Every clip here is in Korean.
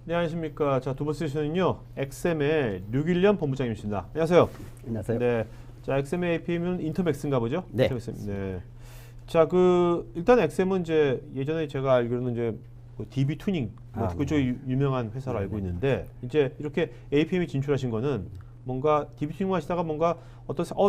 네, 안녕하십니까. 자, 두 번째 세션은요, 엑셈의 류길련 본부장님이십니다. 안녕하세요. 안녕하세요. 네. 자, 엑셈의 APM은 인터맥스인가 보죠? 네. 인터맥스. 네. 자, 일단 엑셈은 이제 예전에 제가 알기로는 이제 DB 튜닝, 그쪽 유명한 회사로 알고 있는데, 이제 이렇게 APM이 진출하신 거는 뭔가 DB 튜닝 하시다가 뭔가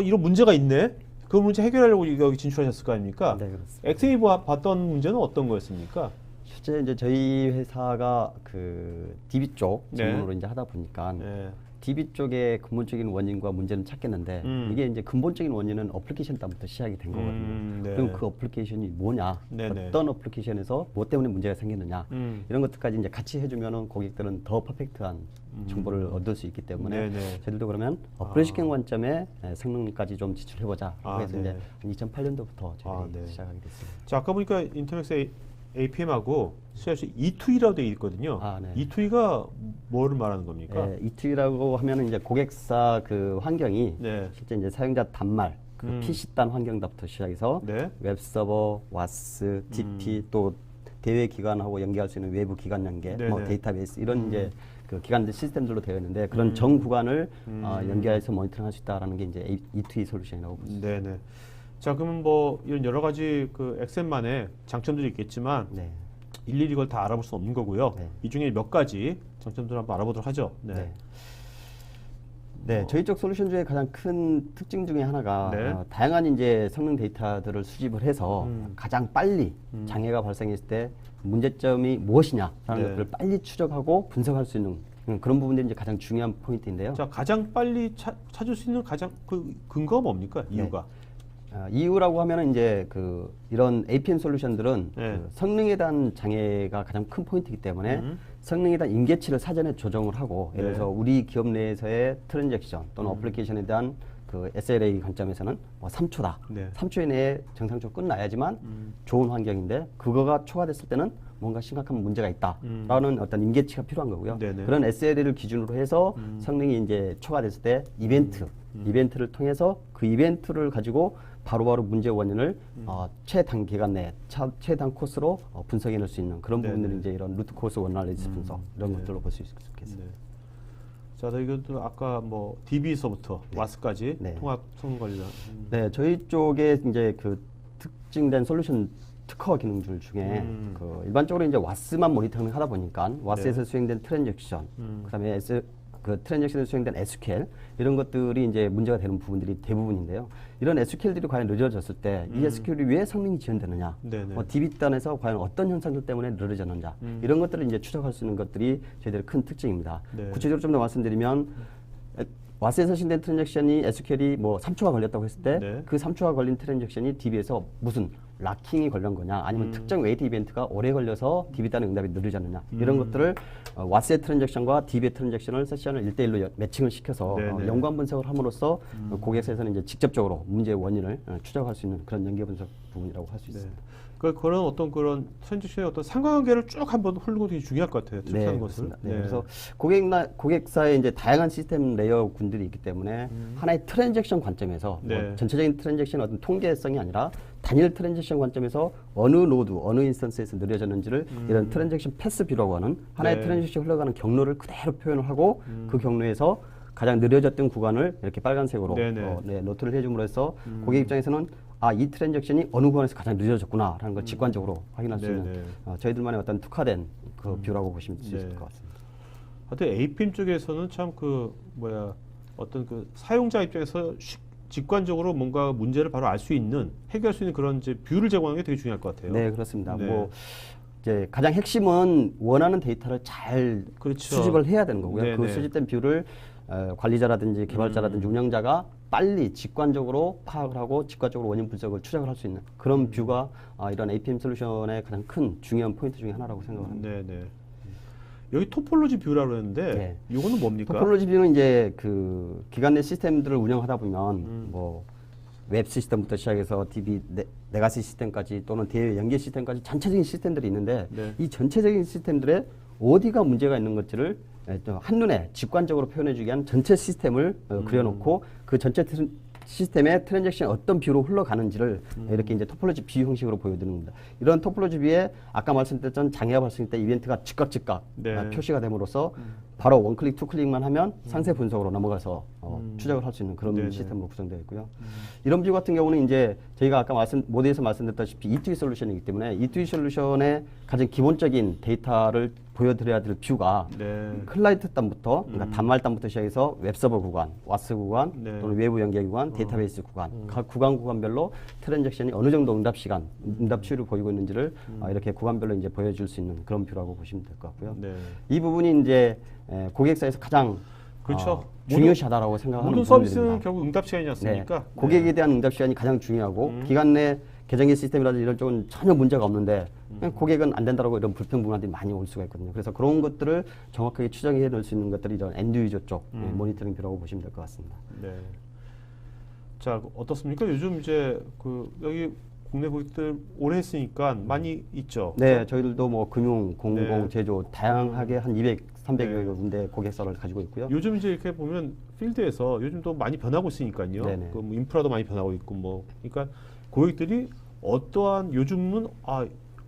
이런 문제가 있네? 그 문제 해결하려고 여기 진출하셨을 거 아닙니까? 네, 그렇습니다. 엑셈이 봤던 문제는 어떤 거였습니까? 실제 이제 저희 회사가 그 DB 쪽 네. 전문으로 이제 하다 보니까 네. DB 쪽의 근본적인 원인과 문제는 찾겠는데 이게 이제 근본적인 원인은 어플리케이션 때부터 시작이 된 거거든요. 네. 그럼 그 어플리케이션이 뭐냐, 네네. 어떤 어플리케이션에서 뭐 때문에 문제가 생겼느냐 이런 것들까지 이제 같이 해주면은 고객들은 더 퍼펙트한 정보를 얻을 수 있기 때문에 네네. 저희들도 그러면 어플리케이션 관점에 성능까지 좀 지출해보자. 그래서 네. 이제 2008년도부터 저희 네. 시작하게 됐습니다. 자, 아까 보니까 인터넷에 APM하고 사실 E2E라고 되어 있거든요. 네. E2E가 뭐를 말하는 겁니까? 네, E2E라고 하면은 이제 고객사 그 환경이 네. 실제 이제 사용자 단말, 그 PC 단 환경부터 시작해서 네. 웹서버, 와스, TP 또 대외 기관하고 연계할 수 있는 외부 기관 연계, 뭐 네네. 데이터베이스 이런 이제 그 기관들 시스템들로 되어 있는데 그런 전 구간을 연계해서 모니터링할 수 있다라는 게 이제 E2E 솔루션이라고 보습니다. 네네. 자, 그러면 이런 여러 가지 그 엑셈만의 장점들이 있겠지만 네. 일일이 이걸 다 알아볼 수는 없는 거고요. 네. 이 중에 몇 가지 장점들을 한번 알아보도록 하죠. 네. 네. 네, 저희 쪽 솔루션 중에 가장 큰 특징 중에 하나가 네. 다양한 이제 성능 데이터들을 수집을 해서 가장 빨리 장애가 발생했을 때 문제점이 무엇이냐라는 네. 것들을 빨리 추적하고 분석할 수 있는 그런 부분들이 이제 가장 중요한 포인트인데요. 자, 가장 빨리 찾을 수 있는 가장 그 근거가 뭡니까? 이유가? 이유라고 하면은 이제 그 이런 APM 솔루션들은 네. 그 성능에 대한 장애가 가장 큰 포인트이기 때문에 성능에 대한 임계치를 사전에 조정을 하고 예를 들어서 우리 기업 내에서의 트랜잭션 또는 어플리케이션에 대한 그 SLA 관점에서는 뭐 3초다. 네. 3초 이내에 정상적으로 끝나야지만 좋은 환경인데 그거가 초과됐을 때는 뭔가 심각한 문제가 있다라는 어떤 임계치가 필요한 거고요. 네네. 그런 SLA를 기준으로 해서 성능이 이제 초과됐을 때 이벤트를 통해서 그 이벤트를 가지고 바로바로 문제 원인을 최단기간 내에 최단 코스로 분석해낼 수 있는 그런 네네. 부분들이 이제 이런 루트 코스 원활리스 분석 이런 것들로 볼 수 있겠습니다. 네. 자, 이것도 아까 뭐 DB서부터 와스까지 네. 통합 성능 관리다. 네, 저희 쪽에 이제 그 특징된 솔루션 특허 기능들 중에 그 일반적으로 이제 와스만 모니터링 하다 보니까 와스에서 수행된 트랜잭션, 그다음에 그 트랜잭션에서 수행된 SQL 이런 것들이 이제 문제가 되는 부분들이 대부분인데요. 이런 SQL들이 과연 늦어졌을 때 이 SQL이 왜 성능이 지연되느냐, 네네. DB 단에서 과연 어떤 현상들 때문에 늘어졌는지 이런 것들을 이제 추적할 수 있는 것들이 저희들의 큰 특징입니다. 네. 구체적으로 좀 더 말씀드리면 와스에서 수행된 트랜잭션이 SQL이 뭐 3초가 걸렸다고 했을 때 네. 그 3초가 걸린 트랜잭션이 DB에서 무슨 락킹이 걸린 거냐 아니면 특정 웨이트 이벤트가 오래 걸려서 DB 단의 응답이 느려졌느냐 이런 것들을 와스의 트랜잭션과 DB의 트랜잭션을 세션을 1대1로 매칭을 시켜서 네네. 연관 분석을 함으로써 고객사에서는 이제 직접적으로 문제의 원인을 추적할 수 있는 그런 연계 분석 부분이라고 할 수 네. 있습니다. 그런 어떤 그런 트랜잭션의 어떤 상관관계를 쭉 한번 훑고 되게 중요할 것 같아요. 추적하는 것을. 그렇습니다. 네. 그래서 고객사에 이제 다양한 시스템 레이어 군들이 있기 때문에 하나의 트랜잭션 관점에서 네. 뭐 전체적인 트랜잭션 어떤 통계성이 아니라 단일 트랜잭션 관점에서 어느 노드, 어느 인스턴스에서 느려졌는지를 이런 트랜잭션 패스 뷰라고 하는 하나의 네. 트랜잭션 흘러가는 경로를 그대로 표현을 하고 그 경로에서 가장 느려졌던 구간을 이렇게 빨간색으로 노트를 해줌으로 해서 고객 입장에서는 이 트랜잭션이 어느 구간에서 가장 늦어졌구나라는 걸 직관적으로 확인할 수 있는 저희들만의 어떤 특화된 그 뷰라고 보시면 수 있을 것 같습니다. 하여튼 APM 쪽에서는 참 어떤 그 사용자 입장에서 직관적으로 뭔가 문제를 바로 알 수 있는 해결할 수 있는 그런 이제 뷰를 제공하는 게 되게 중요할 것 같아요. 네, 그렇습니다. 네. 뭐 이제 가장 핵심은 원하는 데이터를 잘 그렇죠. 수집을 해야 되는 거고요. 네네. 그 수집된 뷰를 관리자라든지 개발자라든지 운영자가 빨리 직관적으로 파악을 하고 직관적으로 원인 분석을 추적을 할 수 있는 그런 뷰가 이런 APM 솔루션의 가장 큰 중요한 포인트 중에 하나라고 생각을 합니다. 네네. 여기 토폴로지 뷰라고 했는데 이거는 뭡니까? 토폴로지 뷰는 이제 그 기관 내 시스템들을 운영하다 보면 뭐 웹 시스템부터 시작해서 DB 레가시 시스템까지 또는 대외 연계 시스템까지 전체적인 시스템들이 있는데 이 전체적인 시스템들의 어디가 문제가 있는 것들을 한눈에 직관적으로 표현해주기 위한 전체 시스템을 그려놓고 그 전체 시스템의 트랜잭션이 어떤 뷰로 흘러가는지를 이렇게 이제 토폴로지 뷰 형식으로 보여드리는 겁니다. 이런 토폴로지 뷰에 아까 말씀드렸던 장애가 발생할 때 이벤트가 즉각 네. 표시가 됨으로써 바로 원클릭, 투클릭만 하면 상세 분석으로 넘어가서 추적을 할 수 있는 그런 네네. 시스템으로 구성되어 있고요. 이런 뷰 같은 경우는 이제 저희가 아까 모드에서 말씀드렸다시피 E2E 솔루션이기 때문에 E2E 솔루션의 가장 기본적인 데이터를 보여드려야 될 뷰가 네. 클라이언트 단부터 그러니까 단말 단부터 시작해서 웹서버 구간, 와스 구간, 네. 또는 외부 연계 구간, 데이터베이스 구간, 각 구간별로 트랜잭션이 어느 정도 응답 시간, 응답 추이를 보이고 있는지를 이렇게 구간별로 이제 보여줄 수 있는 그런 뷰라고 보시면 될 것 같고요. 네. 이 부분이 이제 고객사에서 가장 그렇죠. 중요시하다라고 생각하는 모든 부분들입니다. 서비스는 결국 응답 시간이지 않습니까? 네. 고객에 대한 응답 시간이 가장 중요하고 기간 내 계정의 시스템이라든지 이런 쪽은 전혀 문제가 없는데 그냥 고객은 안 된다라고 이런 불평 불만들이 많이 올 수가 있거든요. 그래서 그런 것들을 정확하게 추정해 놓을 수 있는 것들이 이런 엔드 유저 쪽 모니터링 뷰라고 보시면 될 것 같습니다. 네. 자, 어떻습니까? 요즘 이제 여기 국내 고객들 오래 했으니까 많이 있죠. 네, 저희들도 뭐 금융, 공공, 네. 제조 다양하게 한 200, 300여 네. 군데 고객사를 가지고 있고요. 요즘 이제 이렇게 보면 필드에서 요즘 또 많이 변하고 있으니까요. 네네. 뭐 인프라도 많이 변하고 있고 뭐 그러니까 고객들이 어떠한 요즘은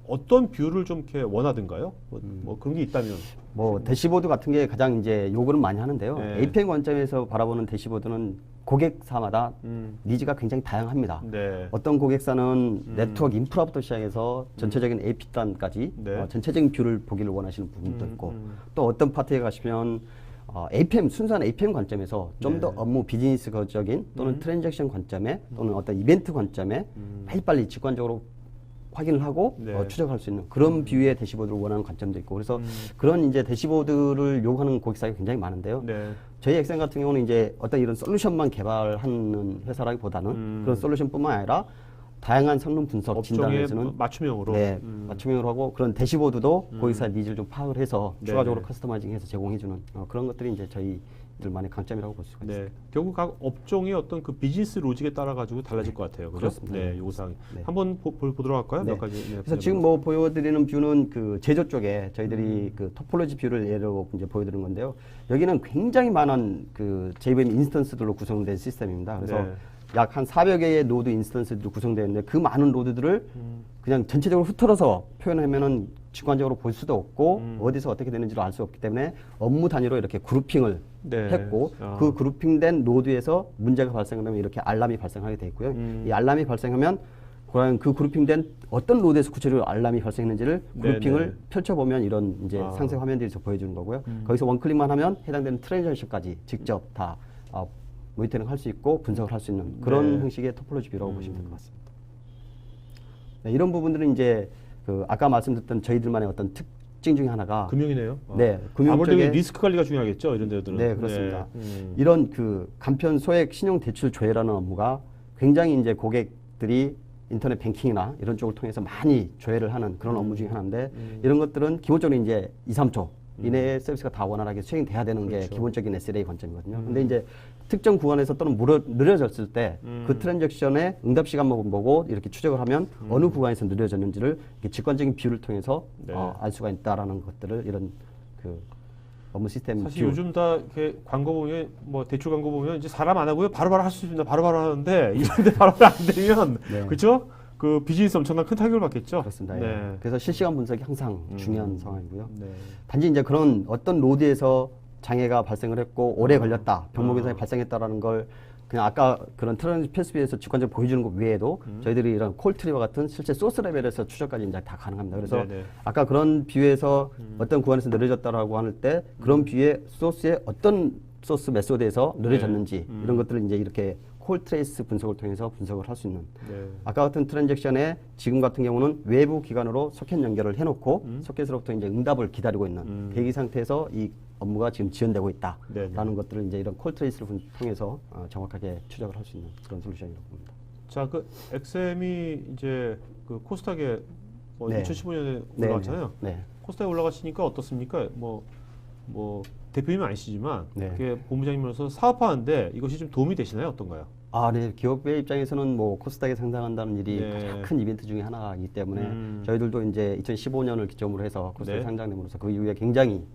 어떤 뷰를 좀 이렇게 원하든가요? 뭐 그런 게 있다면 뭐 대시보드 같은 게 가장 이제 요구를 많이 하는데요. 네. APM 관점에서 바라보는 대시보드는 고객사마다 니즈가 굉장히 다양합니다. 네. 어떤 고객사는 네트워크 인프라부터 시작해서 전체적인 AP 단까지 네. 전체적인 뷰를 보기를 원하시는 부분도 있고 또 어떤 파트에 가시면 APM 순수한 APM 관점에서 좀 네. 더 업무 비즈니스적인 또는 트랜잭션 관점에 또는 어떤 이벤트 관점에 빨리빨리 직관적으로 확인을 하고 네. 추적할 수 있는 그런 뷰의 대시보드를 원하는 관점도 있고 그래서 그런 이제 대시보드를 요구하는 고객사가 굉장히 많은데요. 네. 저희 엑센 같은 경우는 이제 어떤 이런 솔루션만 개발하는 회사라기보다는 그런 솔루션뿐만 아니라 다양한 성능 분석 업종의 진단에서는 맞춤형으로 네, 맞춤형으로 하고 그런 대시보드도 고객사 니즈를 좀 파악을 해서 네네. 추가적으로 커스터마이징해서 제공해주는 그런 것들이 이제 저희들만의 강점이라고 볼 수가 있습니다. 네, 결국 각 업종의 어떤 그 비즈니스 로직에 따라 가지고 달라질 것 같아요. 그죠? 그렇습니다. 네, 요상 네. 한번 보도록 할까요? 네. 몇 가지. 네, 그래서 지금 뭐 보여드리는 뷰는 그 제조 쪽에 저희들이 그 토폴로지 뷰를 예로 이제 보여드리는 건데요. 여기는 굉장히 많은 그 JVM 인스턴스들로 구성된 시스템입니다. 그래서 네. 약 한 400개의 노드 인스턴스들로 구성되어 있는데 그 많은 노드들을 그냥 전체적으로 흩어져서 표현하면은 직관적으로 볼 수도 없고 어디서 어떻게 되는지를 알 수 없기 때문에 업무 단위로 이렇게 그룹핑을 네. 했고 그 그룹핑된 노드에서 문제가 발생하면 이렇게 알람이 발생하게 돼 있고요. 이 알람이 발생하면 과연 그 그룹핑된 어떤 노드에서 구체적으로 알람이 발생했는지를 그룹핑을 네네. 펼쳐보면 이런 이제 상세 화면들이 보여주는 거고요. 거기서 원클릭만 하면 해당되는 트랜잭션까지 직접 다 모니터링 할 수 있고 분석을 할 수 있는 그런 네. 형식의 토폴로지 뷰라고 보시면 될 것 같습니다. 네, 이런 부분들은 이제 그 아까 말씀드렸던 저희들만의 어떤 특징 중에 하나가 금융이네요. 네, 금융 아무래도 쪽에 리스크 관리가 중요하겠죠. 이런 데들은. 네, 그렇습니다. 네. 이런 그 간편 소액 신용 대출 조회라는 업무가 굉장히 이제 고객들이 인터넷 뱅킹이나 이런 쪽을 통해서 많이 조회를 하는 그런 업무 중에 하나인데 이런 것들은 기본적으로 이제 2, 3초 이내에 서비스가 다 원활하게 수행돼야 되는 그렇죠. 게 기본적인 SLA 관점이거든요. 근데 이제 특정 구간에서 또는 느려졌을 때 그 트랜잭션의 응답 시간만 보고 이렇게 추적을 하면 어느 구간에서 느려졌는지를 이렇게 직관적인 뷰를 통해서 네. 알 수가 있다라는 것들을 이런 그 업무 시스템 사실 뷰. 요즘 다 이렇게 광고 보면 뭐 대출 광고 보면 이제 사람 안 하고요 바로바로 할 수 있습니다. 바로바로 하는데 이런데 바로바로 안 되면 네. 그렇죠? 그 비즈니스 엄청난 큰 타격을 받겠죠. 그렇습니다. 네. 예. 그래서 실시간 분석이 항상 중요한 상황이고요. 네. 단지 이제 그런 어떤 노드에서 장애가 발생을 했고 오래 걸렸다, 병목 현상이 발생했다라는 걸 그냥 아까 그런 트랜스피에서 직관적으로 보여주는 것 외에도 저희들이 이런 콜트리와 같은 실제 소스 레벨에서 추적까지 이제 다 가능합니다. 그래서 네네. 아까 그런 뷰에서 어떤 구간에서 느려졌다라고 할 때 그런 뷰의 소스의 어떤 소스 메소드에서 느려졌는지 이런 것들을 이제 이렇게 콜 트레이스 분석을 통해서 분석을 할 수 있는 네. 아까 같은 트랜잭션에 지금 같은 경우는 외부 기관으로 소켓 연결을 해놓고 소켓으로부터 이제 응답을 기다리고 있는 대기 상태에서 이 업무가 지금 지연되고 있다라는 네네. 것들을 이제 이런 콜 트레이스를 통해서 정확하게 추적을 할 수 있는 그런 솔루션이라고 봅니다. 자, 그 엑셈이 이제 그 코스닥에 뭐 네. 2015년에 네, 올라갔잖아요. 네. 코스닥에 올라가시니까 어떻습니까? 뭐 대표님은 아니시지만 네. 그게 본부장님으로서 사업하는데 이것이 좀 도움이 되시나요? 어떤가요? 네. 기업의 입장에서는 뭐 코스닥에 상장한다는 일이 네. 가장 큰 이벤트 중에 하나이기 때문에 저희들도 이제 2015년을 기점으로 해서 코스닥에 네. 상장됨으로써 그 이후에 굉장히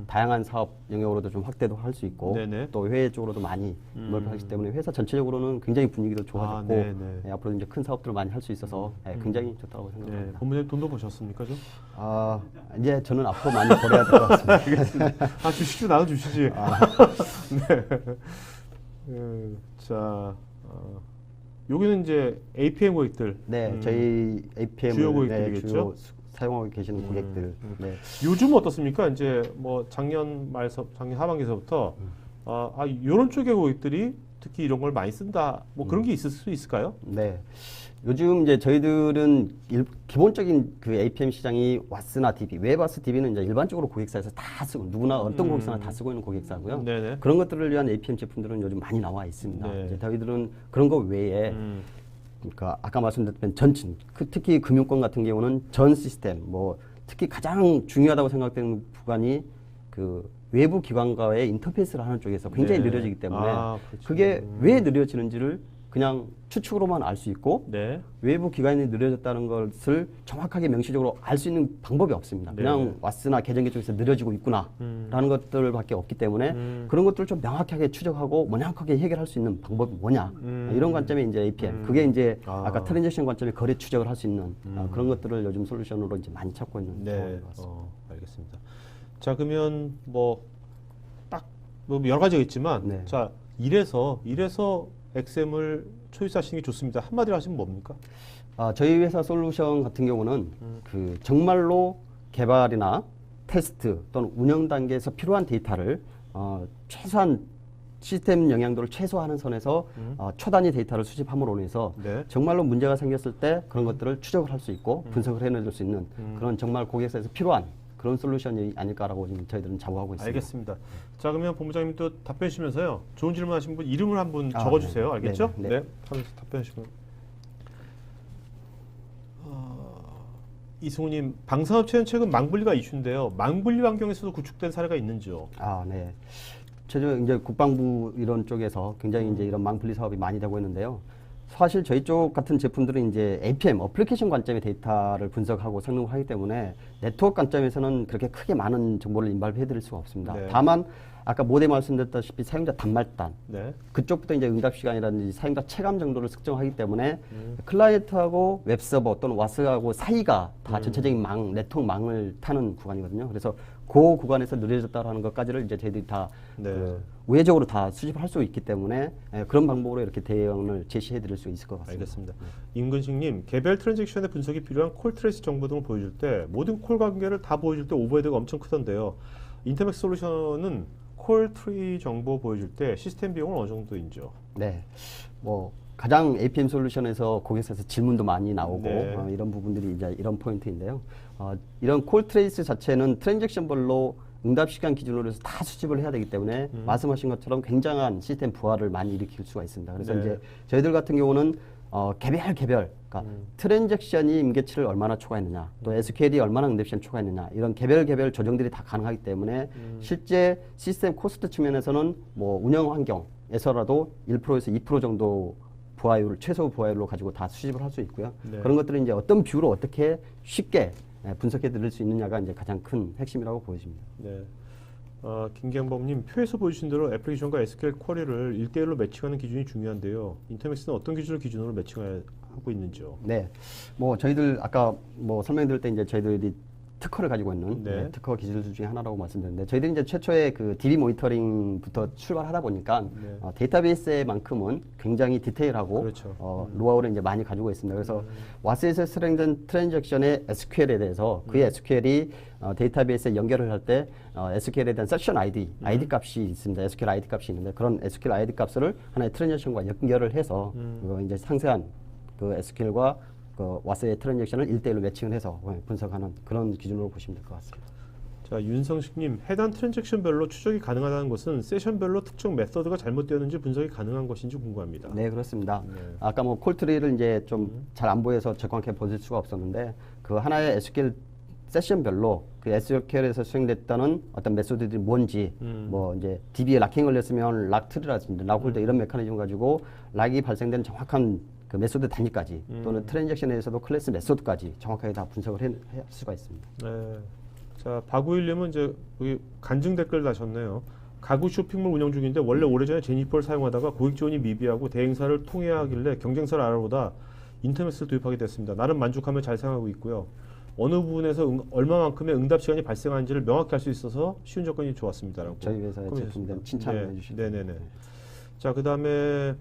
다양한 사업 영역으로도 좀 확대도 할 수 있고 네네. 또 해외 쪽으로도 많이 몰입하기 때문에 회사 전체적으로는 굉장히 분위기도 좋아졌고 네네. 앞으로 이제 큰 사업들을 많이 할 수 있어서 굉장히 좋다고 네. 생각합니다. 본부장님 돈도 버셨습니까 좀? 이제 저는 앞으로 많이 벌어야 될 것 같습니다. 알겠습니다. 주시죠, 나눠 주시지. 네. 자, 여기는 이제 APM 고객들. 네, 저희 APM 주요 고객들이겠죠? 주요 사용하고 계시는 고객들. 네. 요즘 어떻습니까? 이제 뭐 작년 하반기에서부터 이런 쪽의 고객들이 특히 이런 걸 많이 쓴다. 뭐 그런 게 있을 수 있을까요? 네. 요즘 이제 저희들은 기본적인 그 APM 시장이 와스나 DB, 웹와스 DB는 이제 일반적으로 고객사에서 다 쓰고 누구나 어떤 고객사나 다 쓰고 있는 고객사고요. 네네. 그런 것들을 위한 APM 제품들은 요즘 많이 나와 있습니다. 네. 이제 저희들은 그런 거 외에 그러니까 아까 말씀드렸던 전진, 특히 금융권 같은 경우는 전 시스템, 뭐 특히 가장 중요하다고 생각되는 부분이 그 외부 기관과의 인터페이스를 하는 쪽에서 굉장히 네. 느려지기 때문에 그렇죠. 그게 왜 느려지는지를 그냥 추측으로만 알 수 있고 네. 외부 기관이 느려졌다는 것을 정확하게 명시적으로 알 수 있는 방법이 없습니다. 네. 그냥 와스나 계정기 쪽에서 느려지고 있구나라는 것들밖에 없기 때문에 그런 것들을 좀 명확하게 추적하고 명확하게 해결할 수 있는 방법이 뭐냐 이런 관점에 이제 APM 그게 이제 아까 트랜잭션 관점에 거래 추적을 할 수 있는 그런 것들을 요즘 솔루션으로 이제 많이 찾고 있는 상황인 것 같습니다. 알겠습니다. 자, 그러면 뭐 여러 가지가 있지만 네. 자, 이래서 XM을 초이스하시는 게 좋습니다. 한마디로 하시면 뭡니까? 저희 회사 솔루션 같은 경우는 그 정말로 개발이나 테스트 또는 운영 단계에서 필요한 데이터를 최소한 시스템 영향도를 최소화하는 선에서 초단위 데이터를 수집함으로 인해서 네. 정말로 문제가 생겼을 때 그런 것들을 추적을 할 수 있고 분석을 해낼 수 있는 그런 정말 고객사에서 필요한 그런 솔루션이 아닐까라고 지금 저희들은 자부하고 있습니다. 알겠습니다. 자, 그러면 본부장님 또 답변 주시면서요. 좋은 질문 하신 분 이름을 한번 적어주세요. 네. 알겠죠? 네. 네. 하면서 답변 주시면. 이승우님, 방산업체는 최근 망분리가 이슈인데요. 망분리 환경에서도 구축된 사례가 있는지요? 네. 최근 이제 국방부 이런 쪽에서 굉장히 이제 이런 망분리 사업이 많이 되고 있는데요. 사실 저희 쪽 같은 제품들은 이제 APM, 어플리케이션 관점의 데이터를 분석하고 성능을 하기 때문에 네트워크 관점에서는 그렇게 크게 많은 정보를 인발해드릴 수가 없습니다. 네. 다만 아까 모델 말씀드렸다시피 사용자 단말단 네. 그쪽부터 이제 응답 시간이라든지 사용자 체감 정도를 측정하기 때문에 클라이언트하고 웹서버 또는 와스하고 사이가 다 전체적인 네트워크망을 타는 구간이거든요. 그래서 그 구간에서 느려졌다라는 것까지를 이제 저희들이 다 네. 우회적으로 다 수집을 할 수 있기 때문에 그런 방법으로 이렇게 대응을 제시해 드릴 수 있을 것 같습니다. 알겠습니다. 임근식님, 개별 트랜잭션의 분석이 필요한 콜 트레이스 정보 등을 보여줄 때 모든 콜 관계를 다 보여줄 때 오버헤드가 엄청 크던데요. 인터맥스 솔루션은 콜 트리 정보 보여줄 때 시스템 비용은 어느 정도인지요? 네, 뭐 가장 APM 솔루션에서 고객사에서 질문도 많이 나오고 네. 이런 부분들이 이제 이런 포인트인데요. 이런 콜 트레이스 자체는 트랜잭션별로 응답 시간 기준으로 해서 다 수집을 해야 되기 때문에 말씀하신 것처럼 굉장한 시스템 부하를 많이 일으킬 수가 있습니다. 그래서 네. 이제 저희들 같은 경우는 개별, 그러니까 트랜잭션이 임계치를 얼마나 초과했느냐, 또 SQL이 얼마나 응답 시간 초과했느냐 이런 개별 조정들이 다 가능하기 때문에 실제 시스템 코스트 측면에서는 뭐 운영 환경에서라도 1%에서 2% 정도 부하율, 최소 부하율로 가지고 다 수집을 할 수 있고요. 네. 그런 것들은 이제 어떤 뷰로 어떻게 쉽게 분석해 드릴 수 있느냐가 이제 가장 큰 핵심이라고 보여집니다. 네. 김경범님, 표에서 보여주신 대로 애플리케이션과 SQL 쿼리를 1대1로 매칭하는 기준이 중요한데요. 인터맥스는 어떤 기준을 기준으로 매칭하고 있는지요? 네, 뭐 저희들 아까 뭐 설명드릴 때 이제 저희들이 특허를 가지고 있는 네. 특허 기술 중에 하나라고 말씀드렸는데 저희들이 이제 최초에 그 DB 모니터링부터 출발하다 보니까 네. 데이터베이스만큼은 굉장히 디테일하고 그렇죠. 노하우를 이제 많이 가지고 있습니다. 그래서 와스에서 실행된 트랜잭션의 SQL에 대해서 그 SQL이 데이터베이스에 연결을 할 때 SQL에 대한 섹션 ID 값이 있습니다. SQL ID 값이 있는데 그런 SQL ID 값을 하나의 트랜잭션과 연결을 해서 이제 상세한 그 SQL과 그 와스의 트랜잭션을 1대1로 매칭을 해서 분석하는 그런 기준으로 보시면 될 것 같습니다. 자, 윤성식님, 해당 트랜잭션별로 추적이 가능하다는 것은 세션별로 특정 메서드가 잘못되었는지 분석이 가능한 것인지 궁금합니다. 네, 그렇습니다. 네. 아까 뭐 콜트리를 이제 좀 잘 안 보여서 적확하게 보실 수가 없었는데 그 하나의 SQL 세션별로 그 SQL에서 수행됐다는 어떤 메소드들이 뭔지, 뭐 이제 DB에 락킹 걸렸으면 락트리라든지 락홀더 이런 메커니즘 가지고 락이 발생된 정확한 그 메소드 단위까지 또는 트랜잭션에서도 클래스 메소드까지 정확하게 다 분석을 할 수가 있습니다. 네. 자, 박우일님은 이제 여기 간증 댓글 다셨네요. 가구 쇼핑몰 운영 중인데 원래 오래전에 제니퍼를 사용하다가 고객 지원이 미비하고 대행사를 통해야 하길래 경쟁사를 알아보다 인터맥스를 도입하게 됐습니다. 나름 만족하며 잘 사용하고 있고요. 어느 부분에서 얼마만큼의 응답 시간이 발생하는지를 명확히 알 수 있어서 쉬운 접근이 좋았습니다라고. 저희 회사의 제품들 칭찬을 해주시네요. 네네네. 자, 그다음에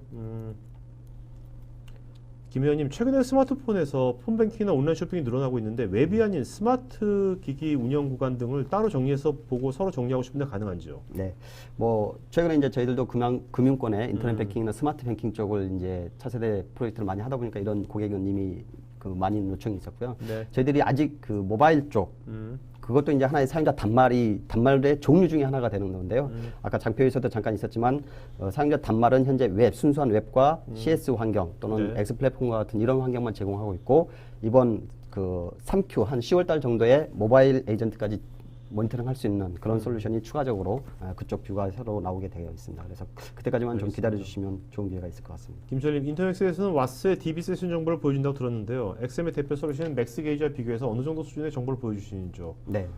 김혜연님, 최근에 스마트폰에서 폰뱅킹이나 온라인 쇼핑이 늘어나고 있는데 웹이 아닌 스마트 기기 운영 구간 등을 따로 정리해서 보고 서로 정리하고 싶은데 가능한지요? 네, 뭐 최근에 이제 저희들도 금융권의 인터넷 뱅킹이나 스마트 뱅킹 쪽을 이제 차세대 프로젝트를 많이 하다 보니까 이런 고객은 이미 그 많이 요청이 있었고요. 네. 저희들이 아직 그 모바일 쪽 그것도 이제 하나의 사용자 단말의 종류 중에 하나가 되는 건데요. 아까 장표에서도 잠깐 있었지만 사용자 단말은 현재 웹, 순수한 웹과 CS 환경 또는 네. X 플랫폼과 같은 이런 환경만 제공하고 있고 이번 그 3Q 한 10월달 정도에 모바일 에이전트까지 모니터링 할 수 있는 그런 솔루션이 추가적으로 그쪽 뷰가 새로 나오게 되어 있습니다. 그래서 그때까지만 좀 기다려 주시면 좋은 기회가 있을 것 같습니다. 김철님, 인터맥스에서는 와스의 DB 세션 정보를 보여준다고 들었는데요. XM의 대표 솔루션은 맥스게이지와 비교해서 어느 정도 수준의 정보를 보여주시는지요? 네.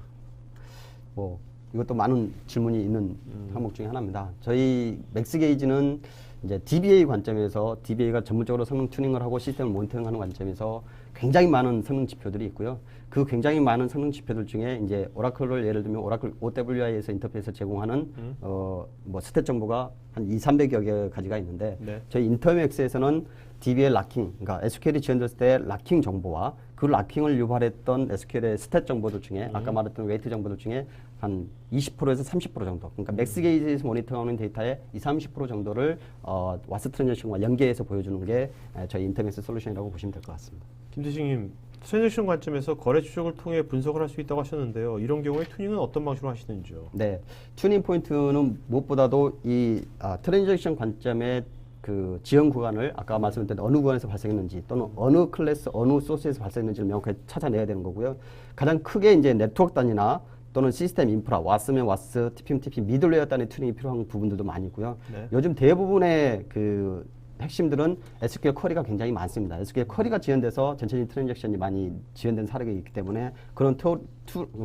뭐 이것도 많은 질문이 있는 항목 중에 하나입니다. 저희 맥스게이지는 이제 DBA 관점에서 DBA가 전문적으로 성능 튜닝을 하고 시스템을 모니터링하는 관점에서 굉장히 많은 성능 지표들이 있고요. 그 굉장히 많은 성능 지표들 중에 이제 오라클을 예를 들면 오라클 OWI에서 인터페이스 제공하는 뭐 스탯 정보가 한 200~300여 가지가 있는데 네. 저희 인터맥스에서는 DB의 락킹, 그러니까 SQL이 지원됐을 때 락킹 정보와 그 락킹을 유발했던 SQL의 스탯 정보들 중에 아까 말했던 웨이트 정보들 중에 한 20%에서 30% 정도, 그러니까 맥스게이지에서 모니터하는 데이터의 20~30% 정도를 와스 트랜잭션과 연계해서 보여주는 게 저희 인터맥스 솔루션이라고 보시면 될 것 같습니다. 김태식님, 트랜잭션 관점에서 거래 추적을 통해 분석을 할 수 있다고 하셨는데요. 이런 경우에 튜닝은 어떤 방식으로 하시는지요? 네, 튜닝 포인트는 무엇보다도 이 트랜잭션 관점의 그 지연 구간을 아까 말씀드린 어느 구간에서 발생했는지 또는 어느 클래스, 어느 소스에서 발생했는지를 명확하게 찾아내야 되는 거고요. 가장 크게 이제 네트워크 단위나 또는 시스템 인프라, 와스면 와스, TPM, TP, 미들웨어 단위 튜닝이 필요한 부분들도 많이 있고요. 네. 요즘 대부분의 그 핵심들은 SQL 쿼리가 굉장히 많습니다. SQL 쿼리가 지연돼서 전체적인 트랜잭션이 많이 지연된 사례가 있기 때문에 그런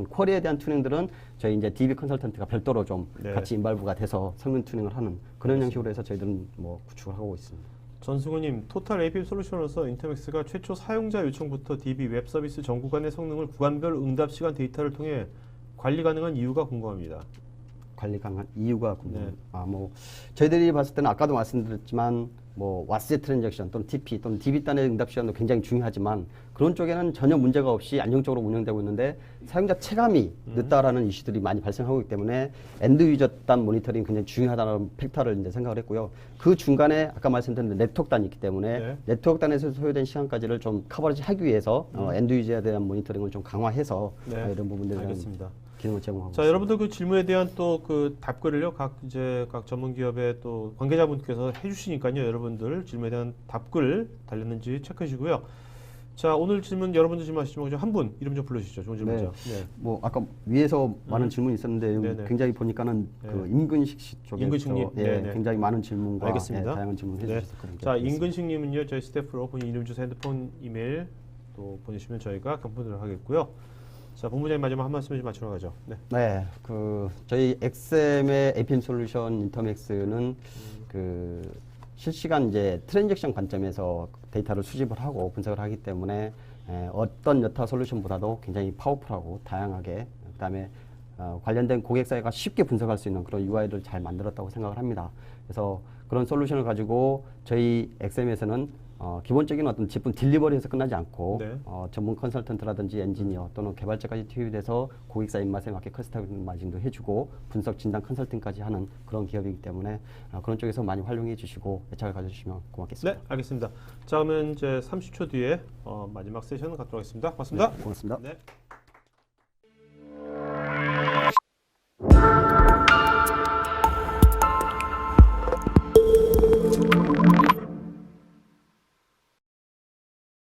쿼리에 대한 튜닝들은 저희 이제 DB 컨설턴트가 별도로 좀 네. 같이 인발부가 돼서 성능 튜닝을 하는 그런 형식으로 해서 저희들은 뭐 구축을 하고 있습니다. 전승우님, 토탈 APM 솔루션으로서 인터맥스가 최초 사용자 요청부터 DB 웹 서비스 전 구간의 성능을 구간별 응답 시간 데이터를 통해 관리 가능한 이유가 궁금합니다. 관리 가능한 이유가 궁금해요. 네. 뭐 저희들이 봤을 때는 아까도 말씀드렸지만 뭐 와스 트랜잭션 또는 TP 또는 DB 단의 응답 시간도 굉장히 중요하지만 그런 쪽에는 전혀 문제가 없이 안정적으로 운영되고 있는데 사용자 체감이 늦다라는 이슈들이 많이 발생하고 있기 때문에 엔드 유저 단 모니터링이 굉장히 중요하다는 팩터를 이제 생각을 했고요. 그 중간에 아까 말씀드린 네트워크 단이 있기 때문에 네. 네트워크 단에서 소요된 시간까지를 좀 커버리지 하기 위해서 엔드 유저에 대한 모니터링을 좀 강화해서 네. 이런 부분들에 대한 알겠습니다. 기능을 제공하고 자, 있습니다. 여러분들 그 질문에 대한 또 그 답글을요, 각 전문 기업의 또 관계자분께서 해주시니까요, 여러분들 질문에 대한 답글 달렸는지 체크해 주시고요. 자, 오늘 질문 여러분들 질문하시죠. 한 분 이름 좀 불러주시죠. 좋은 질문이죠. 네. 뭐 아까 위에서 많은 질문이 있었는데 네네. 굉장히 보니까는 그 임근식 씨 쪽에서 임근식님. 네네. 굉장히 많은 질문과 알겠습니다. 다양한 질문 네. 해주셨거든요. 자, 임근식님은요, 저희 스태프로 본인 이름, 주소, 핸드폰, 이메일 또 보내주시면 저희가 경품드리도록 하겠고요. 자, 본부장님 마지막 한 말씀 좀 맞추러 가죠. 네. 네, 그 저희 XM의 APM 솔루션 인터맥스는 그 실시간 이제 트랜잭션 관점에서 데이터를 수집을 하고 분석을 하기 때문에 어떤 여타 솔루션보다도 굉장히 파워풀하고 다양하게 그다음에 관련된 고객사회가 쉽게 분석할 수 있는 그런 UI를 잘 만들었다고 생각을 합니다. 그래서 그런 솔루션을 가지고 저희 XM에서는 기본적인 어떤 제품 딜리버리에서 끝나지 않고 네. 전문 컨설턴트라든지 엔지니어 또는 개발자까지 투입돼서 고객사 입맛에 맞게 커스터마이징도 해주고 분석 진단 컨설팅까지 하는 그런 기업이기 때문에 그런 쪽에서 많이 활용해 주시고 애착을 가져주시면 고맙겠습니다. 네, 알겠습니다. 자, 그러면 이제 30초 뒤에 마지막 세션 갖도록 하겠습니다. 고맙습니다. 네, 고맙습니다. 네.